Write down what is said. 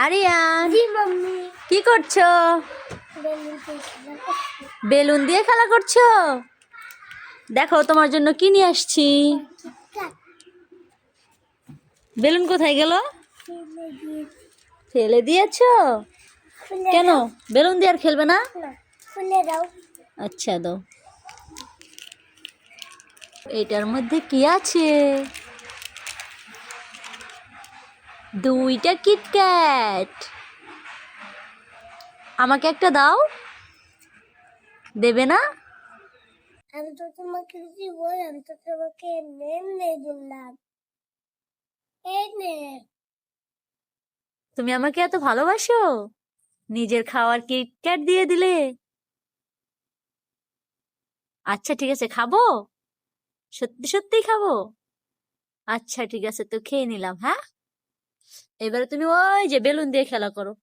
আরিয়ান, জি mummy. কি করছো? Balloon দিয়ে খেলা করছো? দেখো তোমার জন্য কি নিয়ে আসছি। বেলুন কোথায় গেল? ফেলে দিয়েছো? কেন? বেলুন দিয়ে আর খেলবে না? খুলে দাও। আচ্ছা দাও। এটার মধ্যে কি আছে? দুইটা কিটক্যাট। আমাকে একটা দাও। দেবে না? আমি তো তোমাকে দিব, আমি তো তোমাকে এমনি দিলাম। এই নে। তুমি আমাকে এত ভালোবাসো, নিজের খাওয়ার কিটক্যাট দিয়ে দিলে। আচ্ছা ঠিক আছে, খাবো? সত্যি সত্যি খাবো? আচ্ছা ঠিক আছে, তো খেয়ে নিলাম। হ্যাঁ, এবারে তুমি ওই যে বেলুন দিয়ে খেলা করো।